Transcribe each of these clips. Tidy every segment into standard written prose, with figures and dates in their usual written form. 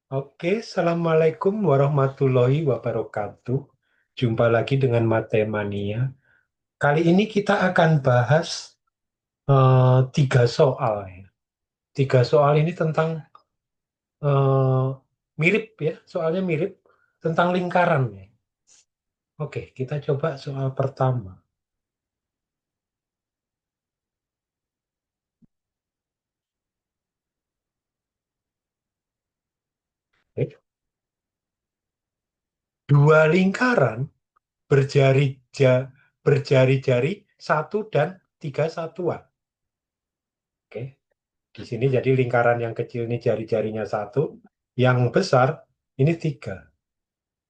Oke, Assalamualaikum warahmatullahi wabarakatuh. Jumpa lagi dengan Matemania. Kali ini kita akan bahas 3 soal ya. 3 soal ini tentang eh, mirip ya, soalnya mirip tentang lingkaran ya. Oke, kita coba soal pertama. Oke. Dua lingkaran berjari berjari-jari satu dan tiga satuan. Oke. Di sini jadi lingkaran yang kecil ini jari-jarinya satu, yang besar ini tiga.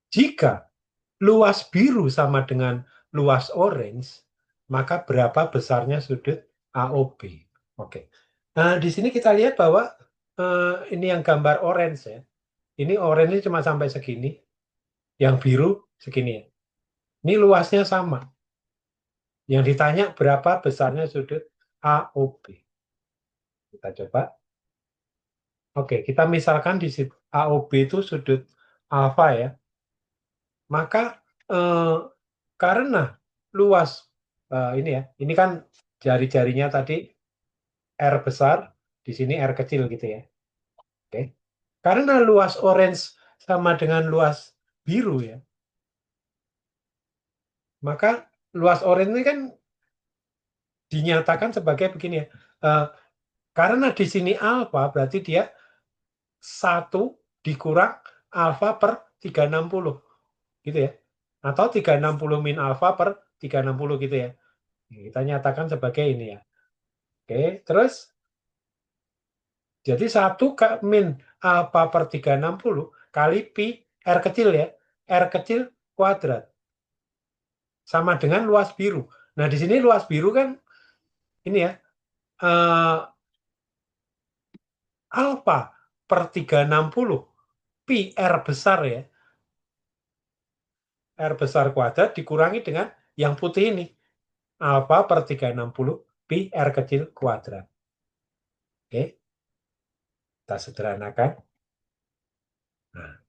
Jika luas biru sama dengan luas orange, maka berapa besarnya sudut AOB? Oke. Nah, di sini kita lihat bahwa ini yang gambar orange ya. Ini orange ini cuma sampai segini, yang biru segini ya. Ini luasnya sama. Yang ditanya berapa besarnya sudut AOB. Kita coba. Oke, kita misalkan di situ AOB itu sudut alfa ya. Maka karena luas ini ya, ini kan jari-jarinya tadi R besar, di sini R kecil gitu ya. Oke. Karena luas orange sama dengan luas biru ya, maka luas orange ini kan dinyatakan sebagai begini ya. Eh, karena di sini alfa berarti dia satu dikurang alfa per 360 gitu ya. Atau 360 min alfa per 360 gitu ya. Kita nyatakan sebagai ini ya. Oke, terus jadi 1 min alfa per 360 kali pi R kecil ya. R kecil kuadrat. Sama dengan luas biru. Nah, di sini luas biru kan ini ya. Eh, alfa per 360 pi R besar ya. R besar kuadrat dikurangi dengan yang putih ini. Alfa per 360 pi R kecil kuadrat. Oke, kita sederhanakan. Nah,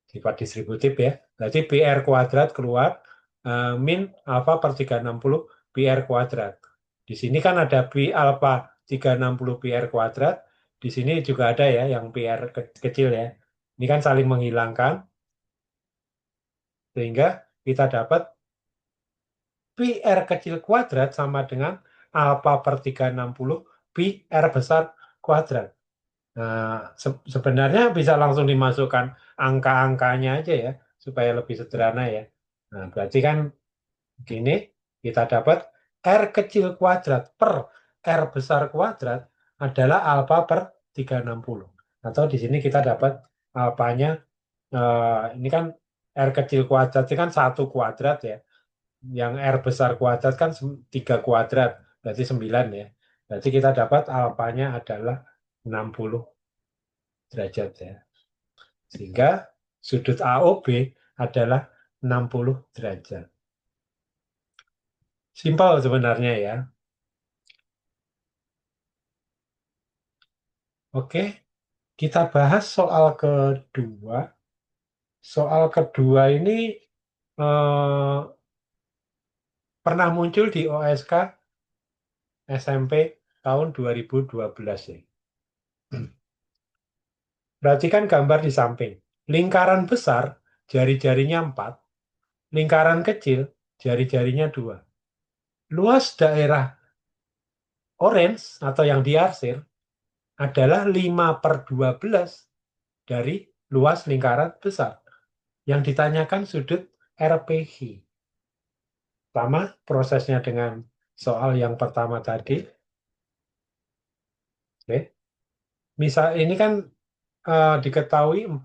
sifat distributif ya. Berarti PR kuadrat keluar min alfa per 360 PR kuadrat. Di sini kan ada pi alfa 360 PR kuadrat. Di sini juga ada ya yang PR kecil ya. Ini kan saling menghilangkan sehingga kita dapat PR kecil kuadrat sama dengan alfa per 360 pi R besar kuadrat. Nah, sebenarnya bisa langsung dimasukkan angka-angkanya aja ya, supaya lebih sederhana ya. Nah, berarti kan gini, kita dapat R kecil kuadrat per R besar kuadrat adalah alfa per 360. Atau di sini kita dapat alfanya, ini kan R kecil kuadrat ini kan 1 kuadrat ya. Yang R besar kuadrat kan 3 kuadrat, berarti 9 ya. Berarti kita dapat alfanya adalah 60 derajat ya. Sehingga sudut AOB adalah 60 derajat. Simpel sebenarnya ya. Oke, kita bahas soal kedua. Soal kedua ini eh, pernah muncul di OSK SMP tahun 2012 ya. Perhatikan gambar di samping. Lingkaran besar, jari-jarinya 4. Lingkaran kecil, jari-jarinya 2. Luas daerah orange atau yang diarsir adalah 5/12 dari luas lingkaran besar. Yang ditanyakan sudut RPH. Sama prosesnya dengan soal yang pertama tadi. Oke. Misal ini kan diketahui 4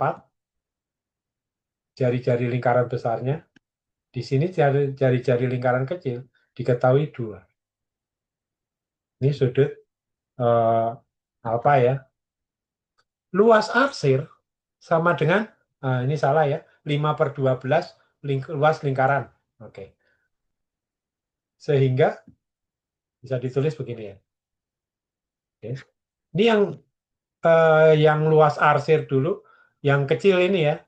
jari-jari lingkaran besarnya. Di sini jari-jari lingkaran kecil diketahui 2. Ini sudut eh, apa ya? Luas arsir sama dengan, ini salah ya, 5/12 luas lingkaran. Oke. Sehingga bisa ditulis begini ya. Oke. Ini yang luas arsir dulu yang kecil ini ya.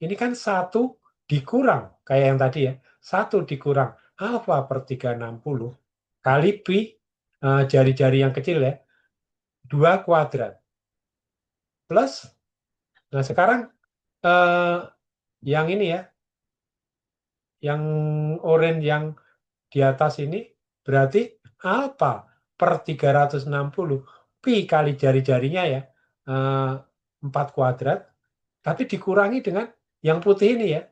Ini kan 1 dikurang, kayak yang tadi ya. 1 dikurang alfa per 360 kali pi, jari-jari yang kecil ya, 2 kuadrat. Plus, nah sekarang eh, yang ini ya, yang oranye yang di atas ini berarti alfa per 360 pi kali jari-jarinya ya, eh, 4 kuadrat, tapi dikurangi dengan yang putih ini ya.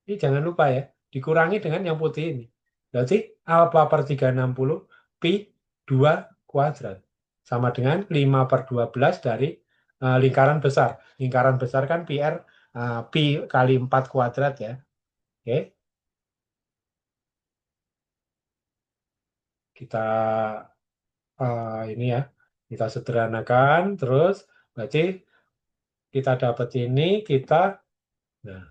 Ini jangan lupa ya, dikurangi dengan yang putih ini. Berarti alfa per 360 pi 2 kuadrat. Sama dengan 5/12 dari lingkaran besar. Lingkaran besar kan pi r, pi kali 4 kuadrat ya. Oke, kita ini ya, kita sederhanakan. Terus berarti kita dapat ini, nah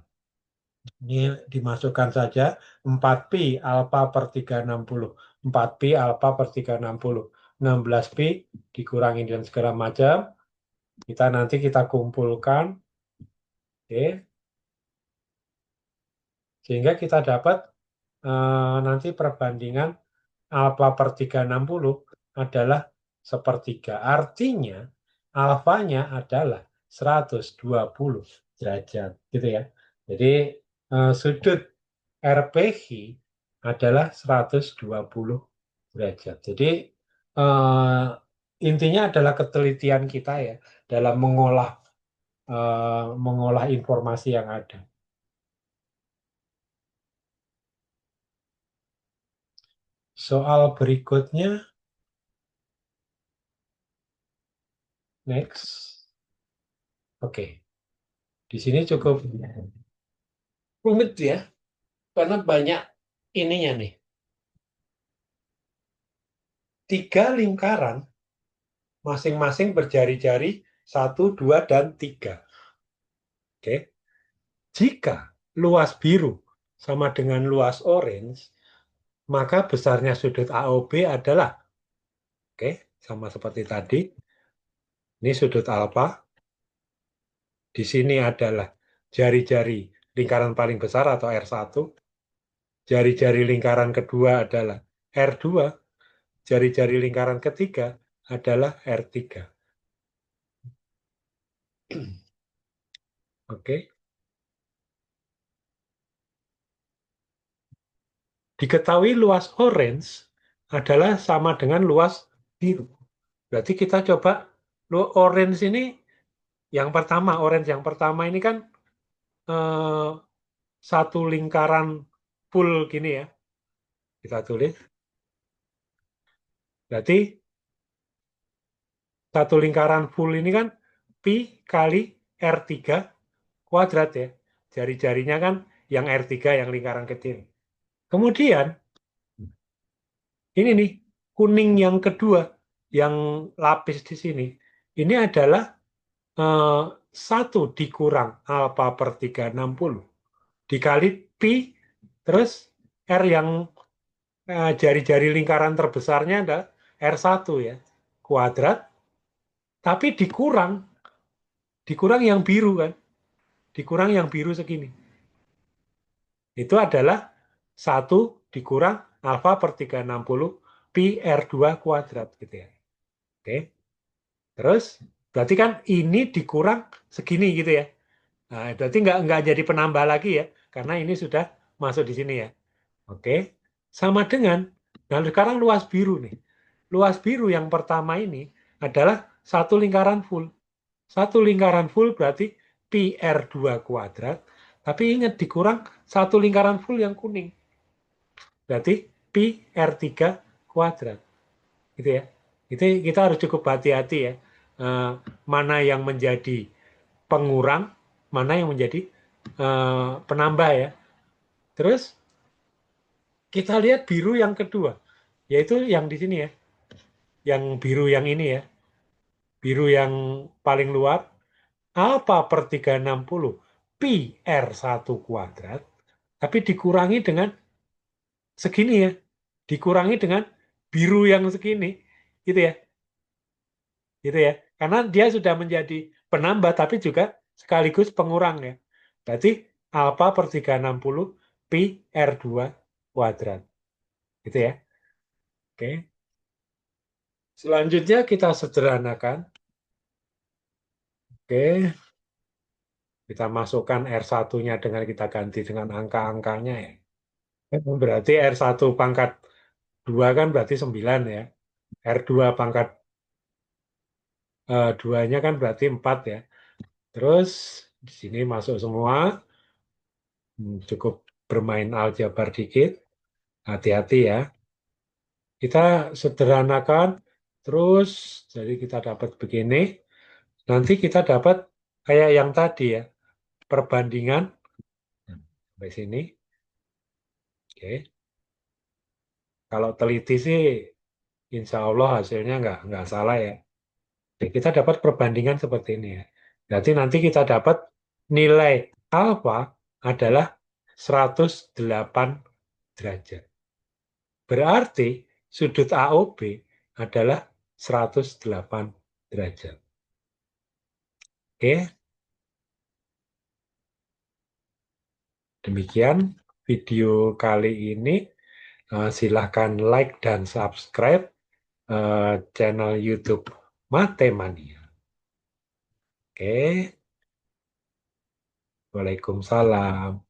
ini dimasukkan saja 4pi alfa per 360. 4pi alfa per 360. 16pi dikurangi dan segala macam. Nanti kita kumpulkan. Oke. Sehingga kita dapat nanti perbandingan alfa per 360 adalah sepertiga. Artinya alfanya adalah 120 derajat. Gitu ya. Jadi sudut RPH adalah 120 derajat. Jadi eh, intinya adalah ketelitian kita ya dalam mengolah informasi yang ada. Soal berikutnya, next. Oke, di sini cukup rumit ya, karena banyak ininya nih. 3 lingkaran masing-masing berjari-jari 1, 2, dan 3. Oke. Jika luas biru sama dengan luas orange, maka besarnya sudut AOB adalah, oke, sama seperti tadi. Ini sudut alfa. Di sini adalah jari-jari lingkaran paling besar atau R1. Jari-jari lingkaran kedua adalah R2. Jari-jari lingkaran ketiga adalah R3. Oke. Diketahui luas orange adalah sama dengan luas biru. Berarti kita coba orange ini orange yang pertama ini kan eh, satu lingkaran full gini ya. Kita tulis. Berarti satu lingkaran full ini kan pi kali R3 kuadrat ya. Jari-jarinya kan yang R3 yang lingkaran kecil. Kemudian ini nih kuning yang kedua yang lapis di sini. Ini adalah eh, 1 dikurang alfa per 360 dikali pi terus R yang jari-jari lingkaran terbesarnya ada R1 ya kuadrat tapi dikurang yang biru kan, dikurang yang biru segini. Itu adalah 1 dikurang alfa per 360 pi R2 kuadrat gitu ya. Oke. Terus berarti kan ini dikurang segini gitu ya. Nah, berarti nggak jadi penambah lagi ya, karena ini sudah masuk di sini ya. Oke. Sama dengan, nah sekarang luas biru nih. Luas biru yang pertama ini adalah satu lingkaran full. Satu lingkaran full berarti pi R2 kuadrat. Tapi ingat dikurang satu lingkaran full yang kuning. Berarti pi R3 kuadrat. Gitu ya. Itu kita harus cukup hati-hati ya. Mana yang menjadi pengurang, mana yang menjadi penambah ya. Terus kita lihat biru yang kedua, yaitu yang di sini ya. Yang biru yang ini ya. Biru yang paling luar, alfa per 360 pi R1 kuadrat, tapi dikurangi dengan segini ya. Dikurangi dengan biru yang segini, gitu ya. Gitu ya. Karena dia sudah menjadi penambah, tapi juga sekaligus pengurang ya. Berarti alfa per 360 pi R2 kuadrat. Gitu ya. Oke. Selanjutnya kita sederhanakan. Oke. Kita masukkan R1-nya dengan kita ganti dengan angka-angkanya ya. Berarti R1 pangkat 2 kan berarti 9 ya. R2 pangkat 2-nya kan berarti 4 ya. Terus di sini masuk semua. Cukup bermain aljabar dikit. Hati-hati ya. Kita sederhanakan. Terus jadi kita dapat begini. Nanti kita dapat kayak yang tadi ya. Perbandingan. Sampai sini. Oke. Kalau teliti sih insya Allah hasilnya nggak salah ya. Oke, kita dapat perbandingan seperti ini ya. Berarti nanti kita dapat nilai alfa adalah 108 derajat. Berarti sudut AOB adalah 108 derajat. Oke, demikian video kali ini. Silahkan like dan subscribe channel YouTube Matemania. Oke, Waalaikumsalam.